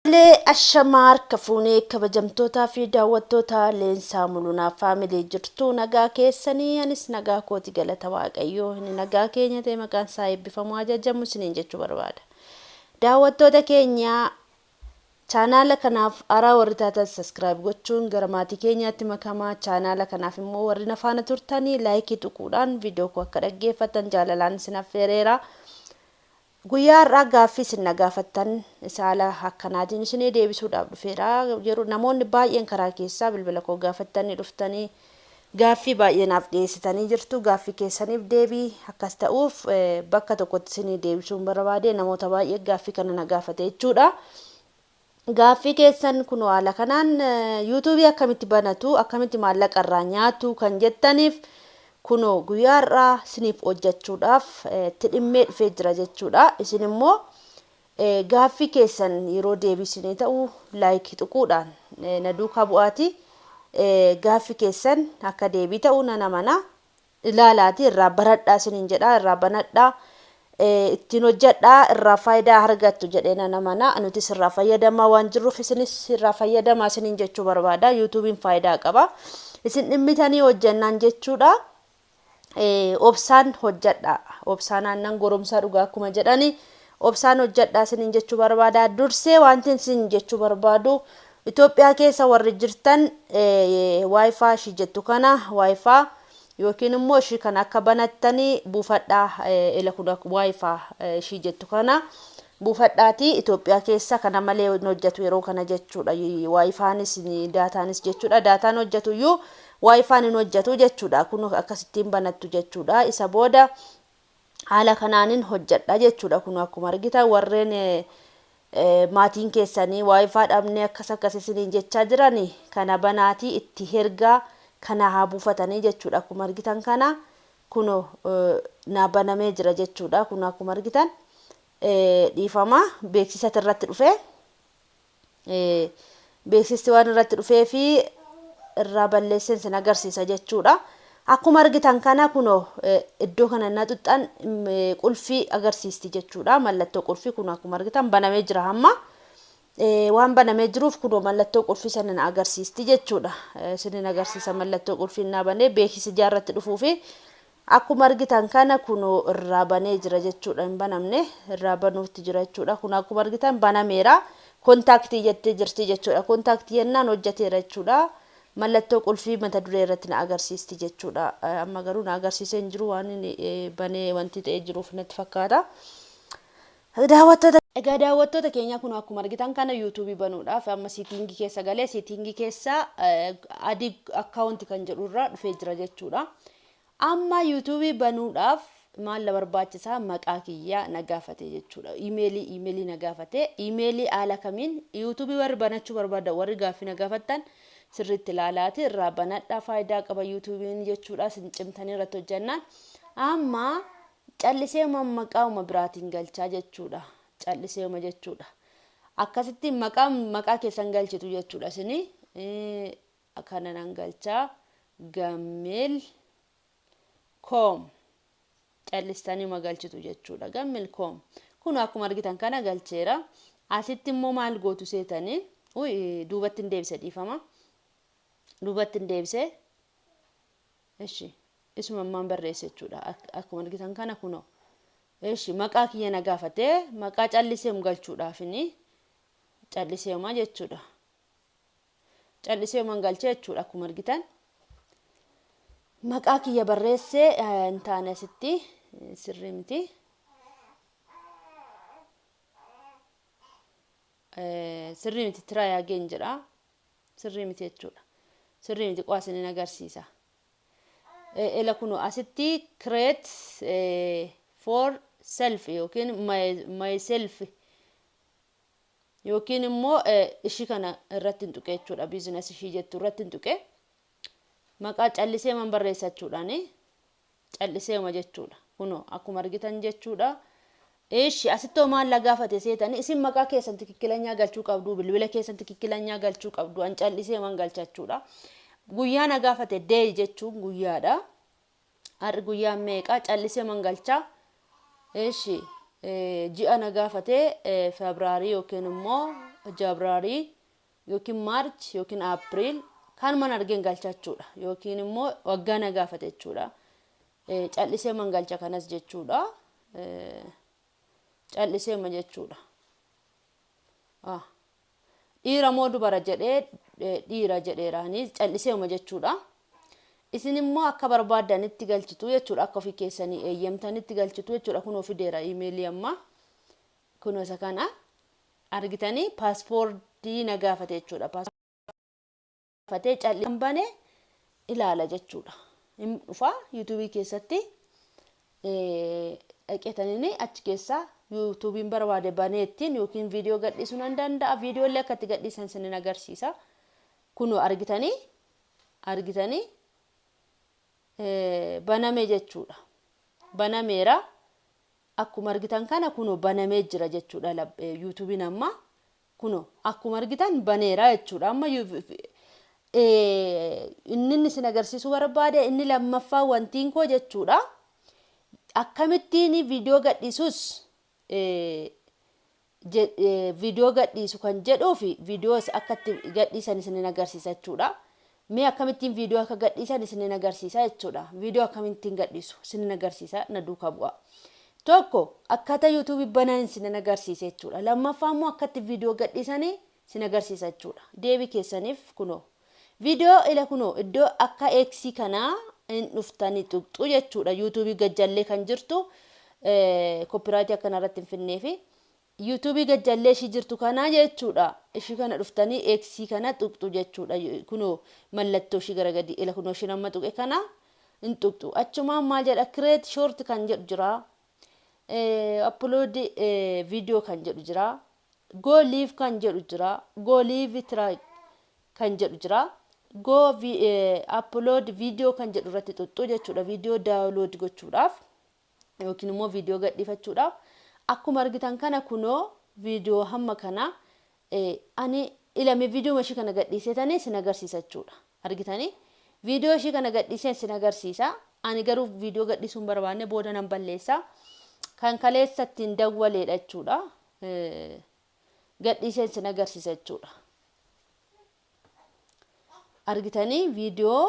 Ashamar kafuunee kabajamtootaa fi daawwattoota leensaa mul'unaa faamilee jirtu nagaa keessanii anis nagaa kooti galata waaqayyoo inni nagaa keenya ta'e maqaan isaa eebbifamu ajajamu isiniin jechuu barbaada. Daawwattoota keenya chaanaala kanaaf araa warri taatan subscribe gochuun gara maatii keenyaatti makamaa chaanaala kanaaf immoo warri nafaana turtanii laayikii tuquudhaan viidiyoo koo akka dhaggeeffatan jaalalaan isin affeereera. Guyyaa irraa gaaffii isin gaafattan isaala akkanaatiin isin deebisuudhaaf dhufeera. Yeroo namoonni baay'een karaa keessaa bilbila koo gaafattanii dhuftanii gaaffii baay'eenaaf dhiyeessitanii jirtu. Gaaffii keessaniif deebii akkas ta'uuf bakka tokkotti isin deebisuun barbaade namoota baay'ee gaaffii kana na gaafate jechuudha. Gaaffii keessan kun haala kanaan YouTube akkamitti banatu, akkamitti maallaqa irraa nyaatu kan jettaniif kuno guyyaa irraa isiniif hojjechuudhaaf tidhimmee dhufee jira jechuudha. Isin immoo gaaffii keessan yeroo deebisanii ta'u laayikii tuquudhaan na duukaa bu'aati. Gaaffii keessan akka deebii ta'u nana mana ilaalaati irraa baradhaa isiniin jedha. Irraa banadhaa ittiin hojjedhaa irraa faayidaa argattu jedhee nana mana nutis irraa fayyadamaa waan jirruuf isinis irraa fayyadamaa isiniin jechuu barbaada. YouTube'n faayidaa qaba. Isin dhimmitanii hojjennaan jechuudha. Obsaan hojjedha. Obsaan aannan goromsaa dhugaa akkuma jedhani obsaan hojjedha isiniin jechuu barbaada. Dursee wanti isin jechuu barbaadu Itoophiyaa keessa warri jirtan Wi-Fi ishii jettu kana Wi-Fi yookiin immoo ishii kana akka banattanii buufadhaa Wi-Fi ishii jettu kana buufadhaati. Itoophiyaa keessa kana malee hojjetu yeroo kana jechuudha. Wi-Fi'nis daataanis jechuudha. Daataan hojjetu iyyuu Wi-Fi'n hin hojjetu jechuudha. Kun akkasittiin banattu jechuudha. Isa booda haala kanaanin hojjedha jechuudha. Kun akkuma argitan warreen maatiin keessanii Wi-Fi dhabnee akkas isiniin jechaa jirani kana banaatii itti hergaa kana haa buufatanii jechuudha. Akkuma argitan kana kun na banamee jira jechuudha. Kun akkuma argitan dhiifama beeksisa irratti dhufe beeksisni waan irratti dhufee fi irraa balleessan sin agarsiisa jechuudha. Akkuma argitan kana kuno iddoo kana na tuxxan qulfii agarsiisti jechuudha. Mallattoo qulfii kun akkuma argitan banamee jira hamma waan banamee jiruuf kuno mallattoo qulfii sana na agarsiisti jechuudha. Sin agarsiisa mallattoo qulfii na banee beeksisi jaarratti dhufuu fi akkuma argitan kana kuno irraa banee jira jechuudha. Hin banamne irraa banuutti jira jechuudha. Kun akkuma argitan banameera. Kontaaktii jettee jirti jechuudha. Kontaaktii yennaan hojjeteera jechuudha. Mallattoo qulfii mata duree irratti na agarsiisti jechuudha. Amma garuu na agarsiisee hin jiru waan banee wanti ta'ee jiruuf natti fakkaata. Daawwattoota keenya kun akkuma argitan kana YouTube banuudhaaf amma siitingii keessa galee siitingii keessa adii akkaawunti kan jedhu irraa dhufee jira jechuudha. Amma YouTube banuudhaaf maal barbaachisaa maqaa kiyyaa na gaafate jechuudha. Iimeelii na gaafate. Iimeelii haala kamiin YouTube warri banachuu barbaada warri gaaffii na gaafattan sirriitti ilaalaati irraa banadhaa faayidaa qaba YouTube'n jechuudha. Sin cimtanii irratti hojjannaan amma callisee maqaa biraatiin galchaa jechuudha. Callisee jechuudha. Akkasitti maqaa keessan galchitu jechuudha. Sini kana nan galchaa gammel.com callistanii magalchitu jechuudha. Gammel.com kun akkuma argitan kana galcheera. Asitti immoo maal gootu seetanii duubatti hin deebise dhiifama. Duubatti hin deebise. Eshi isuma ammaan barreesse jechuudha. Akkuma argitan kana kuno. Eshi maqaa kiyya na gaafate maqaa calliseem galchuudhaafini calliseema jechuudha. Calliseeman galchee jechuudha akkuma argitan. Maqaa kiyya barreesse hin taane asitti sirrii miti. Sirrii miti try again jedha. Sirrii miti jechuudha. Sirrii miti qo'asin hin agarsiisa. Ela kuno asitti create for self yookiin myself yookiin immoo ishii kana irratti hin tuqe jechuudha. Business ishii jettu irratti hin tuqe. Maqaa calliseeman barreessachuudhaani calliseema jechuudha. Kuno akkuma argitan jechuudha. Eeshi asittoo maal la gaafate seetanii isin maqaa keessan tikkilanyaa galchuu qabdu bilbila keessan tikkilanyaa galchuu qabdu an calliseeman galchachuudha. Guyyaa na gaafate day jechuun guyyaadha. Har'i guyyaa meeqa calliseeman galchaa. Eeshi ji'a na gaafate Febraarii yookiin immoo Jabraarii yookiin Maarch yookiin April kan man argeen galchachuudha yookiin immoo waggaa na gaafate jechuudha. Callisee man galcha kanas jechuudha. Callisee ma jechuudha. Dhiira moo dubara jedhee dhiira jedheeraanii callisee ma jechuudha. Isin immoo akka barbaadanitti galchitu jechuudha. Akka ofii keessanii eeyyamtanitti galchitu jechuudha. Kun ofii deera iimeelii amma kun isa kana argitanii paaspoortii na gaafate jechuudha. Paaspoortii callisee bane ilaala jechuudha. Dhufa YouTube keessatti dhaqeetanii achi keessaa YouTubein barbaade baneettiin yookiin viidiyoo gadhiisuu nan danda'a. Viidiyoo illee akkatti gadhiisan isin agarsiisa. Kunoo argitanii baname jechuudha. Banameera akkuma argitan kana kunoo banamee jira jechuudha. YouTubein amma kunoo akkuma argitan baneera jechuudha. Amma inni isin agarsiisuu barbaade inni lammaffaa wantiin koo jechuudha. Akkamittiin viidiyoo gadhiisus viidiyoo gadhiisu kan jedhuu fi viidiyoos akkatti gadhiisan isin agarsiisa jechuudha. Mee akkamittiin viidiyoo akka gadhiisan isin agarsiisa jechuudha. Viidiyoo akkamittiin gadhiisu isin agarsiisa na duukaa bu'a. Tokko akkata YouTube banaan isin agarsiisa jechuudha. Lammaffaa immoo akkatti viidiyoo gadhiisanii isin agarsiisa jechuudha. Deebii keessaniif kunoo viidiyoo ila kunoo iddoo akka X kanaa in dhuftanii tuqxu jechuudha. YouTube gajjallee kan jirtu copyright akkana irratti hin finneefi YouTube gajjallee ishii jirtu kana jechuudha. Ishii kana dhuftanii X kana tuqxu jechuudha. Kunoo mallattoo ishii gara gadi ila kunoo ishii nama tuqe kana in tuqxu. Achumaan maal jedha create short kan jedhu jira. Upload video kan jedhu jira. Go live kan jedhu jira. Go live try kan jedhu jira. Go upload video kan jedhu irratti tuqxu jechuudha. Video download gochuudhaaf yookiin immoo video gadhiifachuudhaaf akkuma argitan kana kunoo video hamma kana ani ilame video ishii kana gadhiisetanii sin agarsiisa jechuudha. Argitanii video ishii kana gadhiiseen sin agarsiisa. Ani garuu video gadhiisuun barbaanne booda nan balleessa. Kan kaleessatti hin dawwaleedha jechuudha. Gadhiiseen sin agarsiisa jechuudha. Argitanii viidiyoo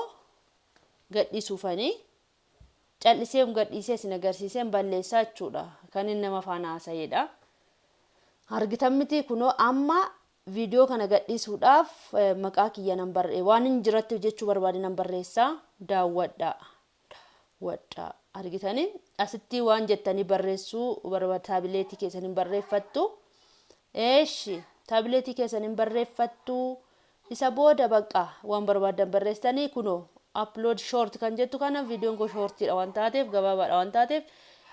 gadhiisuufanii callisee gadhiisee sin agarsiiseen balleessaa jechuudha. Kan inni nama faana haasa'eedha. Argitan miti kunoo amma viidiyoo kana gadhiisuudhaaf maqaa kiyya nan waan hin jiratti jechuu barbaade nan barreessaa. Daawwadhaa. Argitanii asitti waan jettanii barreessuu barbaada taabileetii keessaniin barreeffattu. Taabileetii keessaniin barreeffattu. Isa booda baqa waan barbaadan barreessanii kunoo upload short kan jettu kana viidiyoon koo shortiidha waan taateef gabaabaadha waan taateef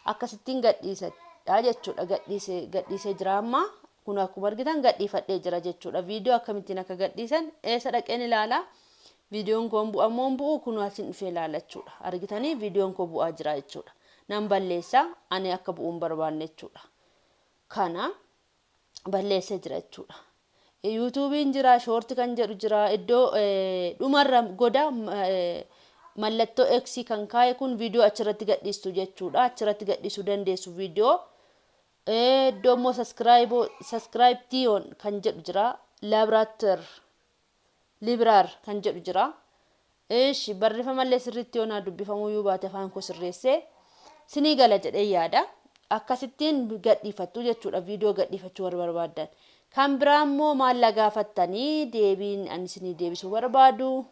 akkasittiin gadhiisadha jechuudha. Gadhiisee jira amma kun akkuma argitan gadhiifadhee jira jechuudha. Viidiyoo akkamittiin akka gadhiisan eessa dhaqeen ilaala. Viidiyoon koo bu'amoo bu'u kun asin dhufee ilaala jechuudha. Argitanii viidiyoon koo bu'aa jira jechuudha. Nan balleessa ani akka bu'uun barbaanne jechuudha. Kana balleessee jira jechuudha. YouTubein jira short kan jedhu jira iddoo dhumarra goda mallattoo X kan kaa'e kun viidiyoo achirratti gadhiistu jechuudha. Achirratti gadhiisuu dandeessu viidiyoo. Iddoo immoo subscribe tion kan jedhu jira. Librar kan jedhu jira. Barreeffama illee sirriitti yoo naa dubbifamuu yoo baate afaan koo sirreessee sinii gala jedhee yaada. Akkasittiin gadhiifattu jechuudha. Viidiyoo gadhiifachuu barbaadan. Kan biraa immoo maal gaafattanii deebiin ani isinii deebisuu barbaadu.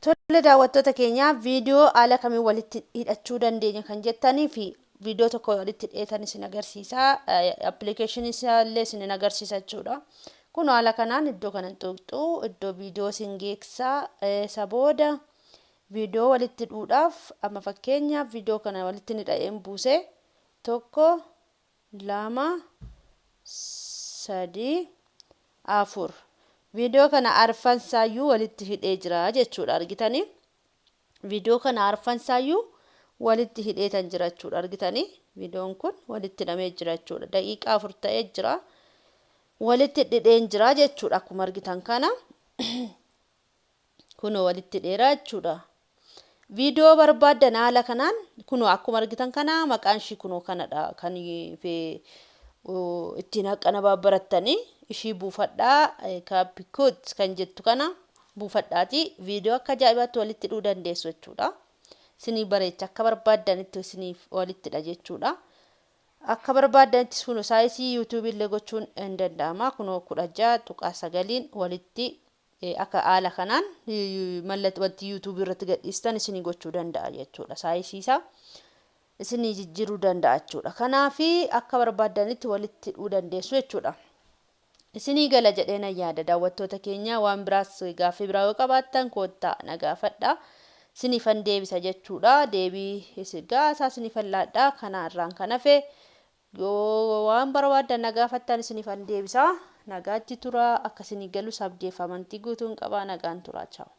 Tole daawwattoota keenya viidiyoo haala kamiin walitti hidhachuu dandeenya kan jettanii fi viidiyoo tokko walitti hidheetan isin agarsiisa. Appilikeeshinii isaallee isin agarsiisa jechuudha. Kun haala kanaan iddoo kanan tuqxu iddoo viidiyoo isin geeksaa isa booda viidiyoo walitti hidhuudhaaf amma fakkeenyaaf viidiyoo kana walitti hidheen buuse 1 2 3 4 viidiyoo kana arfansaayyuu walitti hidhee jira jechuudha. Argitanii viidiyoo kana arfansaayyuu walitti hidheetan jira jechuudha. Argitanii viidiyoon kun walitti hidhamee jira jechuudha. Daqiiqaa 4 ta'ee jira. Walitti hidheen jira jechuudha. Akkuma argitan kana kunoo walitti hidheera jechuudha. Viidiyoo barbaadan haala kanaan kunoo akkuma argitan kana maqaan ishii kunoo kanadha. Kan ittiin haqana baabarattanii ishii buufadhaa kaapikoot kan jettu kana buufadhaati viidiyoo akka ajaa'ibaatti walitti hidhuu dandeessu jechuudha. Isinii bareecha akka barbaaddanitti isiniif walittidha jechuudha. Akka barbaadanitti kun saayisii yuutuubii illee gochuun hin danda'ama. Kunoo 16.9 walitti akka haala kanaan mallattoo yuutuubii irratti gadhiistan isinii gochuu danda'a jechuudha. Saayisii isaa isinii jijjiiruu danda'a jechuudha. Kanaaf akka barbaadanitti walitti hidhuu dandeessu jechuudha. Isinii gala jedheen yaada daawwattoota keenya waan biraas gaaffii biraa yoo qabaattan koottaa na gaafadhaa. Isiniifan deebisa jechuudha. Deebii gaasaa isiniifan laadhaa. Kanarraan kan hafe yoo waan barbaadan na gaafattan isiniifan deebisa. Nagaatti tura. Akka isinii galus abdii fi amantii guutuun qaba. Nagaan tura. Ciao.